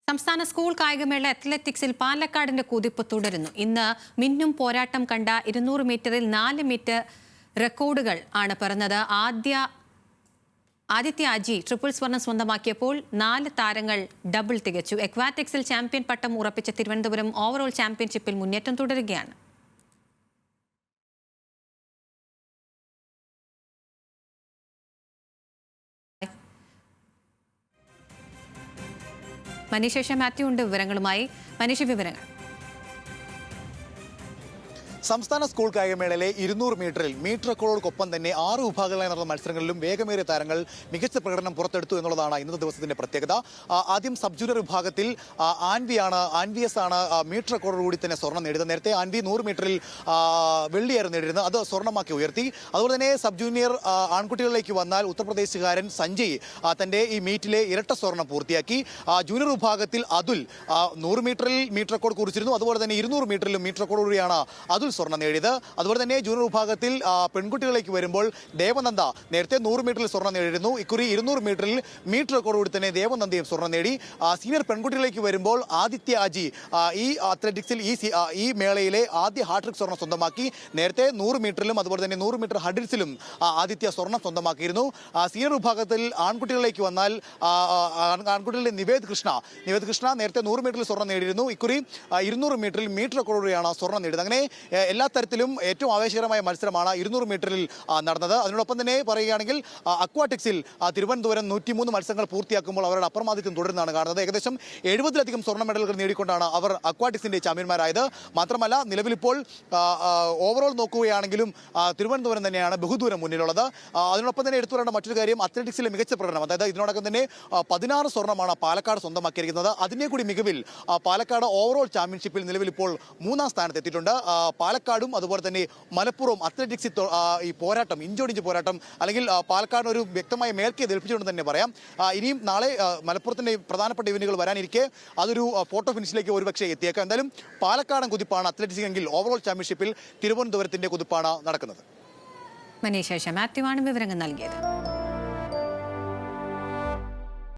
സംസ്ഥാന സ്കൂൾ കായികമേള അത്ലറ്റിക്സിൽ പാലക്കാടിന്റെ കുതിപ്പ് തുടരുന്നു. ഇന്ന് മിന്നും പോരാട്ടം കണ്ട 200 മീറ്ററിൽ 4 മീറ്റർ റെക്കോർഡുകൾ ആണ് പിറന്നത്. ആദിത്യ അജി ട്രിപ്പിൾ സ്വർണം സ്വന്തമാക്കിയപ്പോൾ 4 താരങ്ങൾ ഡബിൾ തികച്ചു. അക്വാറ്റിക്സിൽ ചാമ്പ്യൻ പട്ടം ഉറപ്പിച്ച തിരുവനന്തപുരം ഓവറോൾ ചാമ്പ്യൻഷിപ്പിൽ മുന്നേറ്റം തുടരുകയാണ്. മനീഷ മാത്യു ഉണ്ട് വിവരങ്ങളുമായി. മനീഷ, വിവരങ്ങൾ. സംസ്ഥാന സ്കൂൾ കായികമേളയിലെ 200 മീറ്ററിൽ മീറ്റർ റെക്കോർഡോടൊപ്പം തന്നെ 6 വിഭാഗങ്ങളായി നടന്ന മത്സരങ്ങളിലും വേഗമേറിയ താരങ്ങൾ മികച്ച പ്രകടനം പുറത്തെടുത്തു എന്നുള്ളതാണ് ഇന്നത്തെ ദിവസത്തിന്റെ പ്രത്യേകത. ആദ്യം സബ് ജൂനിയർ വിഭാഗത്തിൽ ആൻവിയസ് ആണ് മീറ്റർ റെക്കോർഡോടുകൂടി തന്നെ സ്വർണ്ണം നേടിയത്. നേരത്തെ ആൻവി 100 മീറ്ററിൽ വെള്ളിയായിരുന്നു നേടിയിരുന്നത്, അത് സ്വർണ്ണമാക്കി ഉയർത്തി. അതുപോലെ തന്നെ സബ് ജൂനിയർ ആൺകുട്ടികളിലേക്ക് വന്നാൽ ഉത്തർപ്രദേശുകാരൻ സഞ്ജയ് തന്റെ ഈ മീറ്റിലെ ഇരട്ട സ്വർണ്ണം പൂർത്തിയാക്കി. ജൂനിയർ വിഭാഗത്തിൽ അതുൽ 100 മീറ്ററിൽ മീറ്റർ റെക്കോർഡ് കുറിച്ചിരുന്നു. അതുപോലെ തന്നെ 200 മീറ്ററിലും മീറ്റർ റെക്കോർഡോടുകൂടിയാണ് അതുൽ സ്വർണ്ണം നേടിയത്. അതുപോലെ തന്നെ ജൂനിയർ വിഭാഗത്തിൽ പെൺകുട്ടികളിലേക്ക് വരുമ്പോൾ ദേവനന്ദ നേരത്തെ 100 മീറ്ററിൽ സ്വർണ്ണം നേടിയിരുന്നു. ഇക്കുറി 200 മീറ്ററിൽ മീറ്റർ റെക്കോർഡോടുകൂടി തന്നെ ദേവനന്ദയും സ്വർണ്ണം നേടി. സീനിയർ പെൺകുട്ടികളിലേക്ക് വരുമ്പോൾ ആദിത്യ അജി ഈ അത്ലറ്റിക്സിൽ ഈ മേളയിലെ ആദ്യ ഹാട്രിക് സ്വർണ്ണം സ്വന്തമാക്കി. നേരത്തെ 100 മീറ്ററിലും അതുപോലെ തന്നെ 100 മീറ്റർ ഹഡിൽസിലും ആദിത്യ സ്വർണ്ണം സ്വന്തമാക്കിയിരുന്നു. സീനിയർ വിഭാഗത്തിൽ ആൺകുട്ടികളിലേക്ക് വന്നാൽ ആൺകുട്ടികളിലെ നിവേദ് കൃഷ്ണ നേരത്തെ 100 മീറ്ററിൽ സ്വർണ്ണം നേടിയിരുന്നു. ഇക്കുറി 200 മീറ്ററിൽ മീറ്റർ റെക്കോർഡോടെയാണ് സ്വർണ്ണം നേടിയത്. അങ്ങനെ എല്ലാ തരത്തിലും ഏറ്റവും ആവേശകരമായ മത്സരമാണ് 200 മീറ്ററിൽ നടന്നത്. അതിനോടൊപ്പം തന്നെ പറയുകയാണെങ്കിൽ അക്വാറ്റിക്സിൽ തിരുവനന്തപുരം 103 മത്സരങ്ങൾ പൂർത്തിയാക്കുമ്പോൾ അവരുടെ അപ്രമാദിത്വം തുടരുന്നതാണ് കാണുന്നത്. ഏകദേശം 70-ലധികം സ്വർണ്ണ മെഡലുകൾ നേടിക്കൊണ്ടാണ് അവർ അക്വാറ്റിക്സിന്റെ ചാമ്പ്യന്മാരായത്. മാത്രമല്ല നിലവിലിപ്പോൾ ഓവറോൾ നോക്കുകയാണെങ്കിലും തിരുവനന്തപുരം തന്നെയാണ് ബഹുദൂരം മുന്നിലുള്ളത്. അതിനോടൊപ്പം തന്നെ എടുത്തു പറയേണ്ട മറ്റൊരു കാര്യം അത്ലറ്റിക്സിലെ മികച്ച പ്രകടനം, അതായത് ഇതിനോടൊപ്പം തന്നെ 16 സ്വർണ്ണമാണ് പാലക്കാട് സ്വന്തമാക്കിയിരിക്കുന്നത്. അതിനെ കൂടി മികവിൽ പാലക്കാട് ഓവറോൾ ചാമ്പ്യൻഷിപ്പിൽ നിലവിലിപ്പോൾ 3-ാം സ്ഥാനത്തെത്തിയിട്ടുണ്ട്. പാലക്കാടും അതുപോലെ തന്നെ മലപ്പുറവും അത്ലറ്റിക്സിൽ ഈ പോരാട്ടം ഇഞ്ചോടിഞ്ച് പോരാട്ടം അല്ലെങ്കിൽ പാലക്കാടിന് ഒരു വ്യക്തമായ മേൽക്കൈ ഏൽപ്പിച്ചുകൊണ്ട് തന്നെ പറയാം. ഇനിയും നാളെ മലപ്പുറത്തിന്റെ പ്രധാനപ്പെട്ട ഇവന്റുകൾ വരാനിരിക്കെ അതൊരു ഫോട്ടോ ഫിനിഷിലേക്ക് ഒരുപക്ഷെ എത്തിയേക്കാം. എന്തായാലും പാലക്കാടൻ കുതിപ്പാണ് അത്ലറ്റിക്സ് എങ്കിൽ ഓവറോൾ ചാമ്പ്യൻഷിപ്പിൽ തിരുവനന്തപുരത്തിന്റെ കുതിപ്പാണ് നടക്കുന്നത്. മനീഷ മാത്യു ആണ് വിവരങ്ങൾ നൽകിയത്.